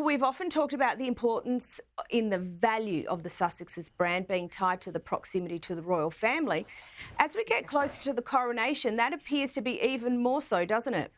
We've often talked about the importance in the value of the Sussexes brand being tied to the proximity to the royal family. As we get closer to the coronation, that appears to be even more so, doesn't it?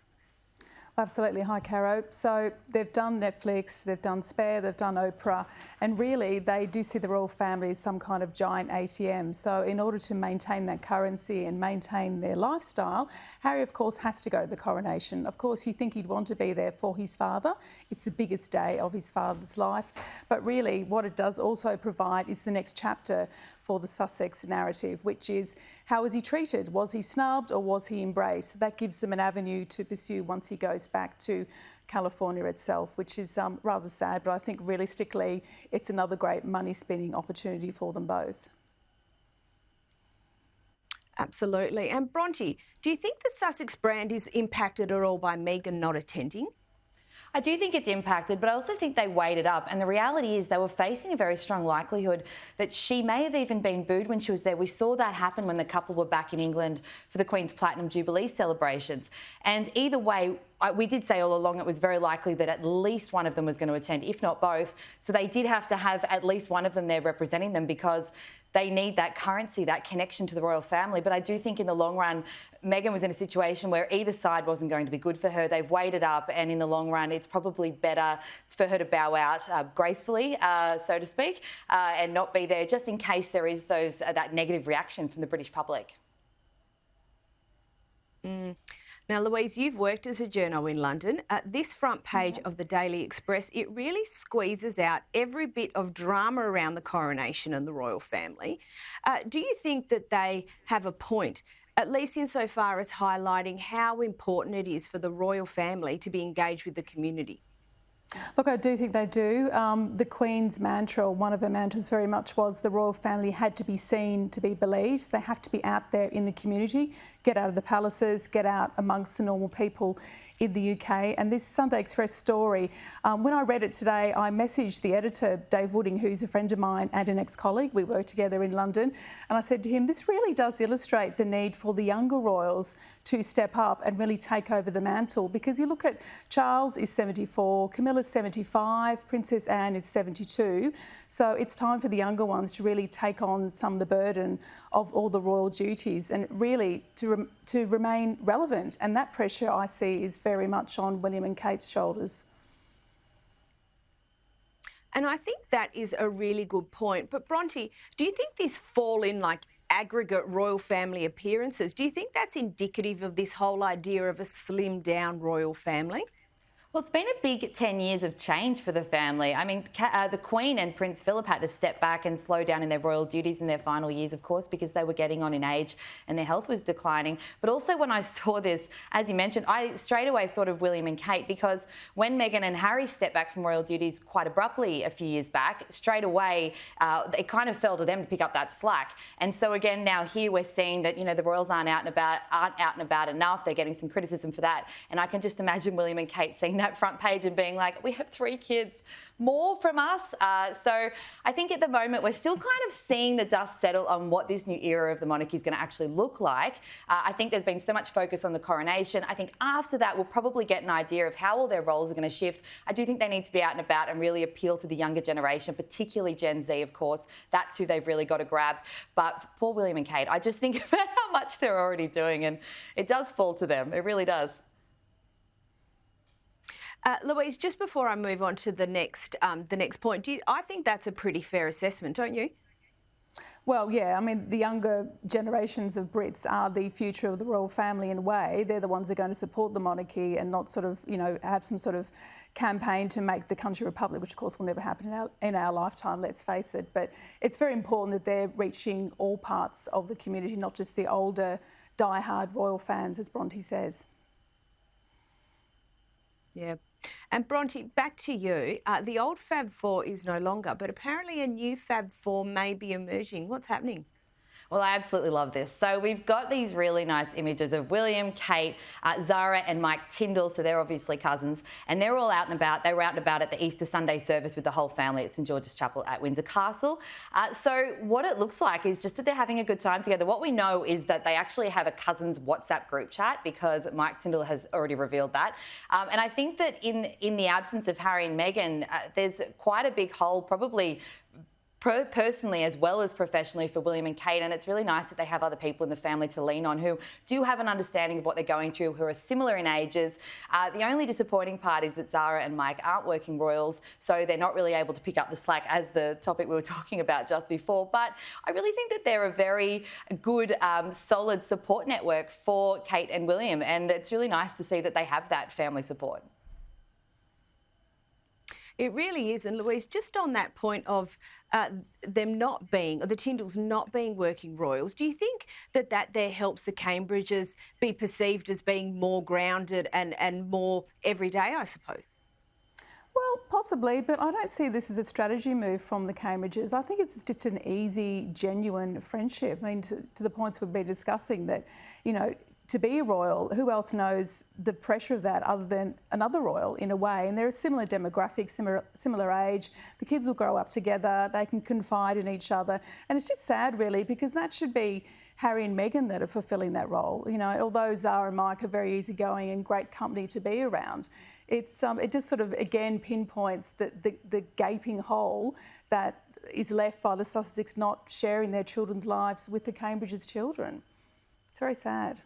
Absolutely. Hi, Caro. So they've done Netflix, they've done Spare, they've done Oprah, and really they do see the royal family as some kind of giant ATM. So in order to maintain that currency and maintain their lifestyle, Harry, of course, has to go to the coronation. Of course, you think he'd want to be there for his father. It's the biggest day of his father's life. But really, what it does also provide is the next chapter for the Sussex narrative, which is how was he treated? Was he snubbed or was he embraced? That gives them an avenue to pursue once he goes back to California itself, which is rather sad, but I think realistically it's another great money-spinning opportunity for them both. Absolutely. And Bronte, do you think the Sussex brand is impacted at all by Meghan not attending? I do think it's impacted, but I also think they weighed it up. And the reality is they were facing a very strong likelihood that she may have even been booed when she was there. We saw that happen when the couple were back in England for the Queen's Platinum Jubilee celebrations. And either way, we did say all along it was very likely that at least one of them was going to attend, if not both. So they did have to have at least one of them there representing them because they need that currency, that connection to the royal family. But I do think in the long run, Meghan was in a situation where either side wasn't going to be good for her. They've weighed it up, and in the long run, it's probably better for her to bow out gracefully, so to speak, and not be there just in case there is that negative reaction from the British public. Now, Louise, you've worked as a journo in London. This front page of the Daily Express, it really squeezes out every bit of drama around the coronation and the royal family. Do you think that they have a point, at least insofar as highlighting how important it is for the royal family to be engaged with the community? Look, I do think they do. The Queen's mantra, one of her mantras very much was the royal family had to be seen to be believed. They have to be out there in the community, get out of the palaces, get out amongst the normal people in the UK. And this Sunday Express story, when I read it today, I messaged the editor, Dave Wooding, who's a friend of mine and an ex-colleague. We work together in London. And I said to him, this really does illustrate the need for the younger royals to step up and really take over the mantle. Because you look at Charles is 74, Camilla's 75, Princess Anne is 72. So it's time for the younger ones to really take on some of the burden of all the royal duties and really to remain relevant. And that pressure I see is very much on William and Kate's shoulders. And I think that is a really good point. But Bronte, do you think this fall in like aggregate royal family appearances, do you think that's indicative of this whole idea of a slimmed down royal family? Well, it's been a big 10 years of change for the family. I mean, the Queen and Prince Philip had to step back and slow down in their royal duties in their final years, of course, because they were getting on in age and their health was declining. But also when I saw this, as you mentioned, I straight away thought of William and Kate because when Meghan and Harry stepped back from royal duties quite abruptly a few years back, straight away it kind of fell to them to pick up that slack. And so again, now here we're seeing that, you know, the royals aren't out and about enough. They're getting some criticism for that. And I can just imagine William and Kate seeing that front page and being like, we have 3 kids, more from us. So I think at the moment we're still kind of seeing the dust settle on what this new era of the monarchy is going to actually look like. I think there's been so much focus on the coronation. I think after that we'll probably get an idea of how all their roles are going to shift. I do think they need to be out and about and really appeal to the younger generation, particularly Gen Z, of course. That's who they've really got to grab. But poor William and Kate, I just think about how much they're already doing, and it does fall to them. It really does. Louise, just before I move on to the next point, I think that's a pretty fair assessment, don't you? Well, yeah, I mean, the younger generations of Brits are the future of the royal family in a way. They're the ones that are going to support the monarchy and not sort of, you know, have some sort of campaign to make the country a republic, which of course will never happen in our lifetime, let's face it. But it's very important that they're reaching all parts of the community, not just the older, die-hard royal fans, as Bronte says. Yeah. And Bronte, back to you. The old Fab Four is no longer, but apparently a new Fab Four may be emerging. What's happening? Well, I absolutely love this. So we've got these really nice images of William, Kate, Zara and Mike Tyndall. So they're obviously cousins, and they're all out and about. They were out and about at the Easter Sunday service with the whole family at St George's Chapel at Windsor Castle. So what it looks like is just that they're having a good time together. What we know is that they actually have a cousins WhatsApp group chat, because Mike Tyndall has already revealed that. And I think that in the absence of Harry and Meghan, there's quite a big hole, probably personally as well as professionally, for William and Kate, and it's really nice that they have other people in the family to lean on who do have an understanding of what they're going through, who are similar in ages. The only disappointing part is that Zara and Mike aren't working royals, so they're not really able to pick up the slack as the topic we were talking about just before. But I really think that they're a very good, solid support network for Kate and William, and it's really nice to see that they have that family support. It really is. And Louise, just on that point of them not being, or the Tyndalls not being working royals, do you think that there helps the Cambridges be perceived as being more grounded and more everyday, I suppose? Well, possibly, but I don't see this as a strategy move from the Cambridges. I think it's just an easy, genuine friendship. I mean, to the points we've been discussing, that, you know, to be a royal, who else knows the pressure of that other than another royal, in a way? And they're a similar demographic, similar age. The kids will grow up together, they can confide in each other. And it's just sad, really, because that should be Harry and Meghan that are fulfilling that role. You know, although Zara and Mike are very easygoing and great company to be around, it just sort of, again, pinpoints the gaping hole that is left by the Sussexes not sharing their children's lives with the Cambridges' children. It's very sad.